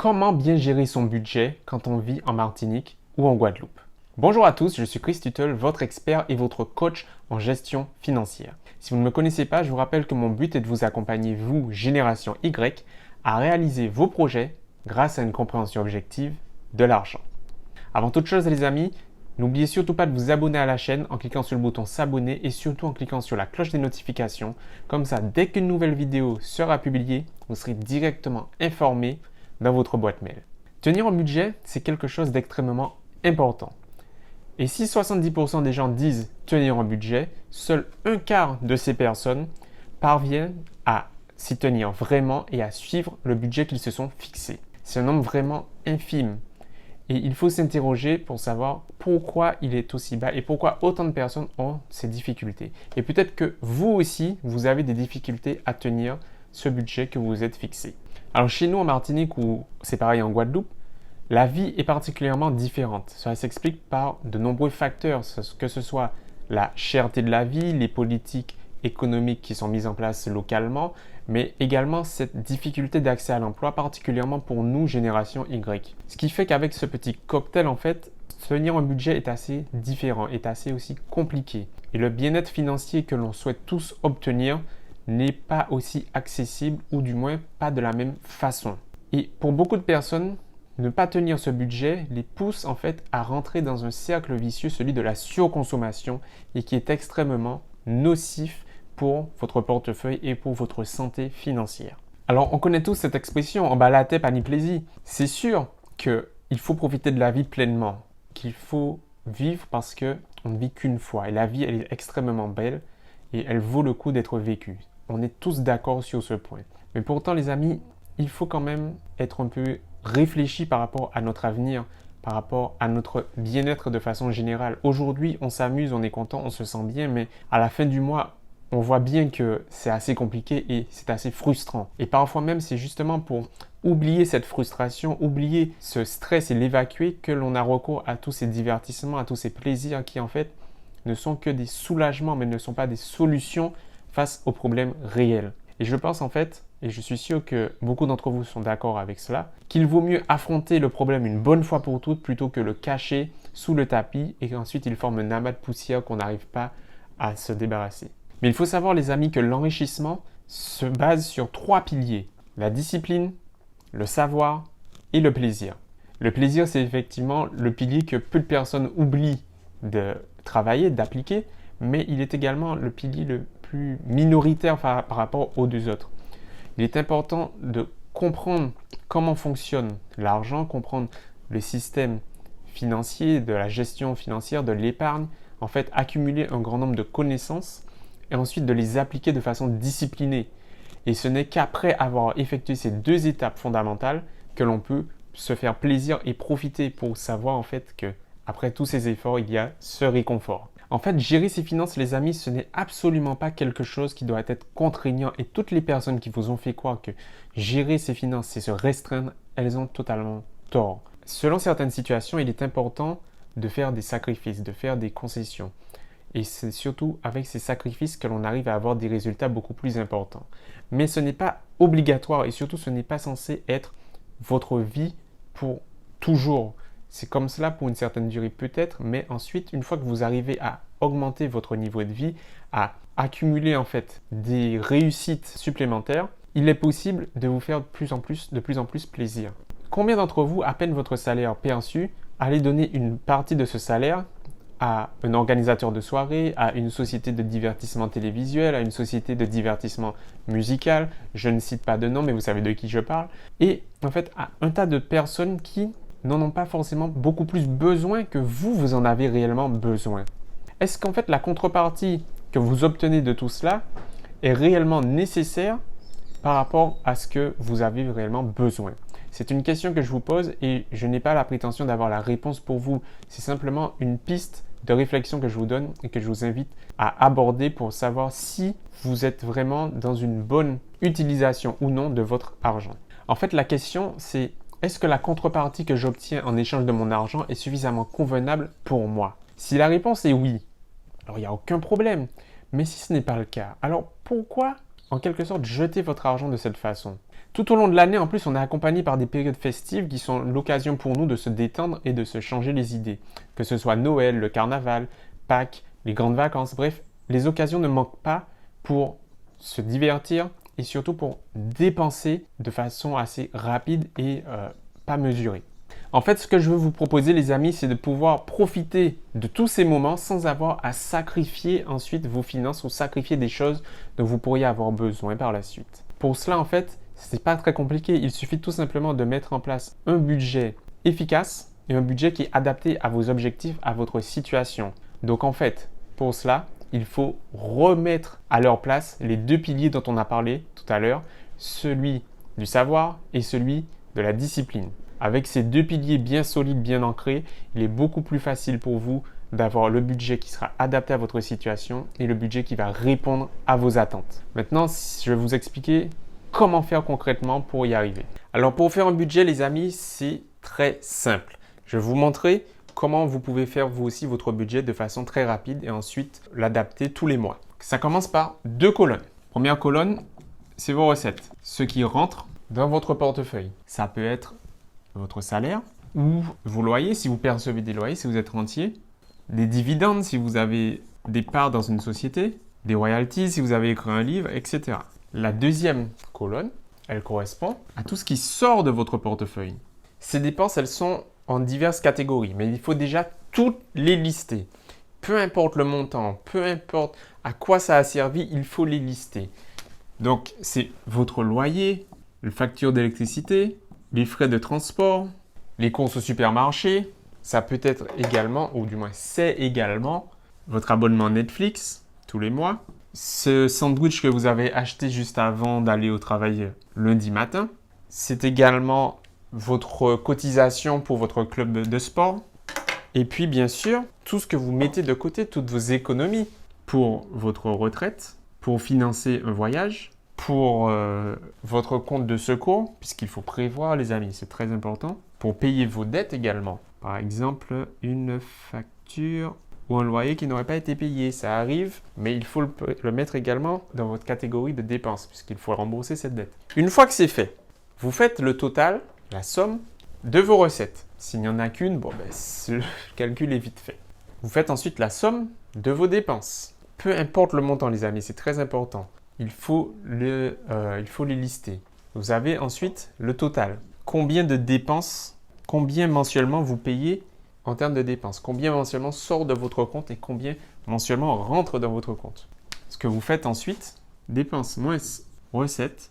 Comment bien gérer son budget quand on vit en Martinique ou en Guadeloupe? Bonjour à tous, je suis Chris Tuttle, votre expert et votre coach en gestion financière. Si vous ne me connaissez pas, je vous rappelle que mon but est de vous accompagner, vous, Génération Y, à réaliser vos projets grâce à une compréhension objective de l'argent. Avant toute chose, les amis, n'oubliez surtout pas de vous abonner à la chaîne en cliquant sur le bouton s'abonner et surtout en cliquant sur la cloche des notifications. Comme ça, dès qu'une nouvelle vidéo sera publiée, vous serez directement informé dans votre boîte mail. Tenir un budget, c'est quelque chose d'extrêmement important. Et si 70% des gens disent tenir un budget, seul un quart de ces personnes parviennent à s'y tenir vraiment et à suivre le budget qu'ils se sont fixés. C'est un nombre vraiment infime. Et il faut s'interroger pour savoir pourquoi il est aussi bas et pourquoi autant de personnes ont ces difficultés. Et peut-être que vous aussi, vous avez des difficultés à tenir ce budget que vous vous êtes fixé. Alors chez nous en Martinique ou c'est pareil en Guadeloupe, la vie est particulièrement différente. Cela s'explique par de nombreux facteurs, que ce soit la cherté de la vie, les politiques économiques qui sont mises en place localement, mais également cette difficulté d'accès à l'emploi, particulièrement pour nous, génération Y. Ce qui fait qu'avec ce petit cocktail, en fait, tenir un budget est assez différent, est assez aussi compliqué. Et le bien-être financier que l'on souhaite tous obtenir n'est pas aussi accessible ou du moins pas de la même façon. Et pour beaucoup de personnes, ne pas tenir ce budget les pousse en fait à rentrer dans un cercle vicieux, celui de la surconsommation et qui est extrêmement nocif pour votre portefeuille et pour votre santé financière. Alors on connaît tous cette expression, en bas la tête, pas ni plaisir. C'est sûr qu'il faut profiter de la vie pleinement, qu'il faut vivre parce qu'on ne vit qu'une fois et la vie elle est extrêmement belle et elle vaut le coup d'être vécue. On est tous d'accord sur ce point. Mais pourtant les amis, il faut quand même être un peu réfléchi par rapport à notre avenir, par rapport à notre bien-être de façon générale. Aujourd'hui, on s'amuse, on est content, on se sent bien, mais à la fin du mois, on voit bien que c'est assez compliqué et c'est assez frustrant. Et parfois même, c'est justement pour oublier cette frustration, oublier ce stress et l'évacuer que l'on a recours à tous ces divertissements, à tous ces plaisirs qui en fait ne sont que des soulagements, mais ne sont pas des solutions face aux problèmes réels. Et je pense en fait, et je suis sûr que beaucoup d'entre vous sont d'accord avec cela, qu'il vaut mieux affronter le problème une bonne fois pour toutes plutôt que le cacher sous le tapis et qu'ensuite il forme un amas de poussière qu'on n'arrive pas à se débarrasser. Mais il faut savoir les amis que l'enrichissement se base sur 3 piliers. La discipline, le savoir et le plaisir. Le plaisir c'est effectivement le pilier que peu de personnes oublient de travailler, d'appliquer, mais il est également le pilier le plus minoritaire par rapport aux deux autres. Il est important de comprendre comment fonctionne l'argent, comprendre le système financier, de la gestion financière, de l'épargne, en fait accumuler un grand nombre de connaissances et ensuite de les appliquer de façon disciplinée. Et ce n'est qu'après avoir effectué ces 2 étapes fondamentales que l'on peut se faire plaisir et profiter pour savoir en fait que après tous ces efforts, il y a ce réconfort. En fait, gérer ses finances, les amis, ce n'est absolument pas quelque chose qui doit être contraignant. Et toutes les personnes qui vous ont fait croire que gérer ses finances, c'est se restreindre, elles ont totalement tort. Selon certaines situations, il est important de faire des sacrifices, de faire des concessions. Et c'est surtout avec ces sacrifices que l'on arrive à avoir des résultats beaucoup plus importants. Mais ce n'est pas obligatoire et surtout ce n'est pas censé être votre vie pour toujours. C'est comme cela pour une certaine durée peut-être, mais ensuite, une fois que vous arrivez à augmenter votre niveau de vie, à accumuler en fait des réussites supplémentaires, il est possible de vous faire de plus en plus plaisir. Combien d'entre vous, à peine votre salaire perçu, allez donner une partie de ce salaire à un organisateur de soirée, à une société de divertissement télévisuel, à une société de divertissement musical, je ne cite pas de nom, mais vous savez de qui je parle, et en fait à un tas de personnes qui n'en ont pas forcément beaucoup plus besoin que vous en avez réellement besoin. Est-ce qu'en fait la contrepartie que vous obtenez de tout cela est réellement nécessaire par rapport à ce que vous avez réellement besoin? C'est une question que je vous pose et je n'ai pas la prétention d'avoir la réponse pour vous. C'est simplement une piste de réflexion que je vous donne et que je vous invite à aborder pour savoir si vous êtes vraiment dans une bonne utilisation ou non de votre argent. En fait, la question c'est: est-ce que la contrepartie que j'obtiens en échange de mon argent est suffisamment convenable pour moi? Si la réponse est oui, alors il n'y a aucun problème. Mais si ce n'est pas le cas, alors pourquoi en quelque sorte jeter votre argent de cette façon? Tout au long de l'année, en plus, on est accompagné par des périodes festives qui sont l'occasion pour nous de se détendre et de se changer les idées. Que ce soit Noël, le carnaval, Pâques, les grandes vacances, bref, les occasions ne manquent pas pour se divertir et surtout pour dépenser de façon assez rapide et pas mesurée. En fait, ce que je veux vous proposer, les amis, c'est de pouvoir profiter de tous ces moments sans avoir à sacrifier ensuite vos finances ou sacrifier des choses dont vous pourriez avoir besoin par la suite. Pour cela, en fait, c'est pas très compliqué. Il suffit tout simplement de mettre en place un budget efficace et un budget qui est adapté à vos objectifs, à votre situation. Donc, en fait, pour cela, il faut remettre à leur place les deux piliers dont on a parlé tout à l'heure, celui du savoir et celui de la discipline. Avec ces deux piliers bien solides, bien ancrés, il est beaucoup plus facile pour vous d'avoir le budget qui sera adapté à votre situation et le budget qui va répondre à vos attentes. Maintenant, je vais vous expliquer comment faire concrètement pour y arriver. Alors, pour faire un budget, les amis, c'est très simple. Je vais vous montrer comment vous pouvez faire vous aussi votre budget de façon très rapide et ensuite l'adapter tous les mois. Ça commence par deux colonnes. Première colonne, c'est vos recettes. Ce qui rentre dans votre portefeuille. Ça peut être votre salaire ou vos loyers si vous percevez des loyers, si vous êtes rentier, des dividendes si vous avez des parts dans une société, des royalties si vous avez écrit un livre, etc. La deuxième colonne, elle correspond à tout ce qui sort de votre portefeuille. Ces dépenses, elles sont en diverses catégories, mais il faut déjà toutes les lister. Peu importe le montant, peu importe à quoi ça a servi, il faut les lister. Donc, c'est votre loyer, les factures d'électricité, les frais de transport, les courses au supermarché. Ça peut être également, ou du moins c'est également, votre abonnement Netflix tous les mois. Ce sandwich que vous avez acheté juste avant d'aller au travail lundi matin. C'est également votre cotisation pour votre club de sport. Et puis, bien sûr, tout ce que vous mettez de côté, toutes vos économies pour votre retraite, pour financer un voyage, pour votre compte de secours, puisqu'il faut prévoir, les amis, c'est très important, pour payer vos dettes également. Par exemple, une facture ou un loyer qui n'aurait pas été payé, ça arrive, mais il faut le mettre également dans votre catégorie de dépenses, puisqu'il faut rembourser cette dette. Une fois que c'est fait, vous faites le total, la somme de vos recettes. S'il n'y en a qu'une, le calcul est vite fait. Vous faites ensuite la somme de vos dépenses. Peu importe le montant, les amis, c'est très important. Il faut les lister. Vous avez ensuite le total. Combien de dépenses, combien mensuellement vous payez en termes de dépenses? Combien mensuellement sort de votre compte et combien mensuellement rentre dans votre compte? Ce que vous faites ensuite, dépenses moins recettes,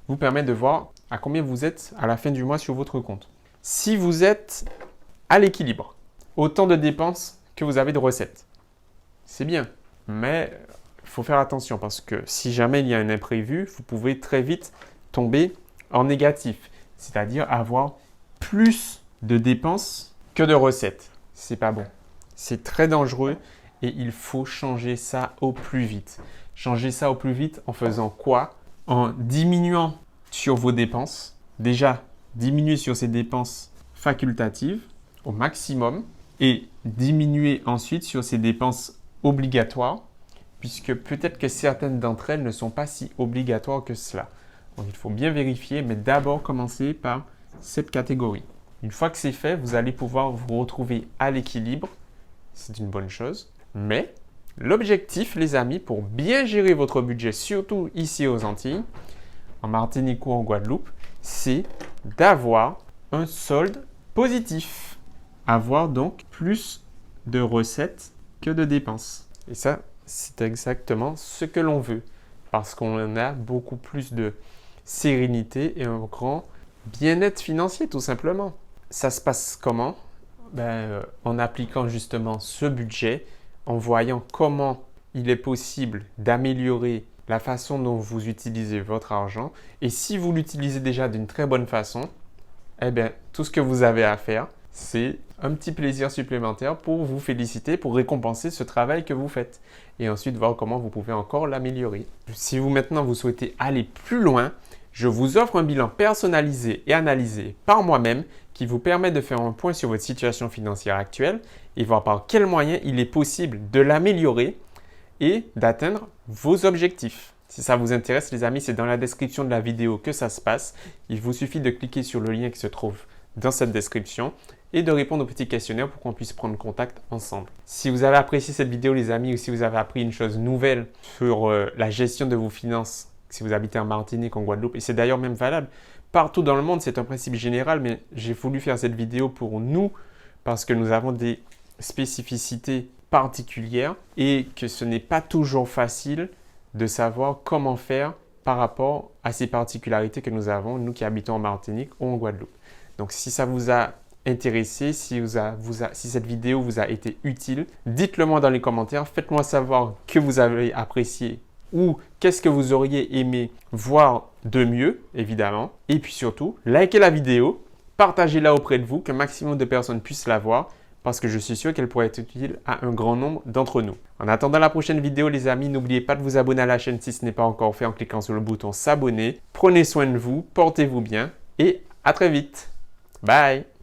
vous permet de voir à combien vous êtes à la fin du mois sur votre compte. Si vous êtes à l'équilibre, autant de dépenses que vous avez de recettes, c'est bien, mais il faut faire attention parce que si jamais il y a un imprévu, vous pouvez très vite tomber en négatif, c'est-à-dire avoir plus de dépenses que de recettes. C'est pas bon. C'est très dangereux et il faut changer ça au plus vite. Changer ça au plus vite en faisant quoi? En diminuant sur vos dépenses. Déjà, diminuer sur ces dépenses facultatives au maximum et diminuer ensuite sur ces dépenses obligatoires, puisque peut-être que certaines d'entre elles ne sont pas si obligatoires que cela. Donc, il faut bien vérifier, mais d'abord commencer par cette catégorie. Une fois que c'est fait, vous allez pouvoir vous retrouver à l'équilibre. C'est une bonne chose. Mais l'objectif, les amis, pour bien gérer votre budget, surtout ici aux Antilles, en Martinique ou en Guadeloupe, c'est d'avoir un solde positif. Avoir donc plus de recettes que de dépenses. Et ça, c'est exactement ce que l'on veut. Parce qu'on a beaucoup plus de sérénité et un grand bien-être financier, tout simplement. Ça se passe comment? En appliquant justement ce budget, en voyant comment il est possible d'améliorer la façon dont vous utilisez votre argent. Et si vous l'utilisez déjà d'une très bonne façon, tout ce que vous avez à faire, c'est un petit plaisir supplémentaire pour vous féliciter, pour récompenser ce travail que vous faites. Et ensuite, voir comment vous pouvez encore l'améliorer. Si vous souhaitez aller plus loin, je vous offre un bilan personnalisé et analysé par moi-même qui vous permet de faire un point sur votre situation financière actuelle et voir par quels moyens il est possible de l'améliorer et d'atteindre vos objectifs. Si ça vous intéresse, les amis, c'est dans la description de la vidéo que ça se passe. Il vous suffit de cliquer sur le lien qui se trouve dans cette description et de répondre au petit questionnaire pour qu'on puisse prendre contact ensemble. Si vous avez apprécié cette vidéo, les amis, ou si vous avez appris une chose nouvelle sur la gestion de vos finances, si vous habitez en Martinique, en Guadeloupe, et c'est d'ailleurs même valable partout dans le monde, c'est un principe général, mais j'ai voulu faire cette vidéo pour nous parce que nous avons des spécificités particulières et que ce n'est pas toujours facile de savoir comment faire par rapport à ces particularités que nous avons, nous qui habitons en Martinique ou en Guadeloupe. Donc, si ça vous a intéressé, si cette vidéo vous a été utile, dites-le moi dans les commentaires. Faites-moi savoir que vous avez apprécié ou qu'est-ce que vous auriez aimé voir de mieux, évidemment. Et puis surtout, likez la vidéo, partagez-la auprès de vous, qu'un maximum de personnes puissent la voir, parce que je suis sûr qu'elle pourrait être utile à un grand nombre d'entre nous. En attendant la prochaine vidéo, les amis, n'oubliez pas de vous abonner à la chaîne si ce n'est pas encore fait en cliquant sur le bouton s'abonner. Prenez soin de vous, portez-vous bien et à très vite. Bye!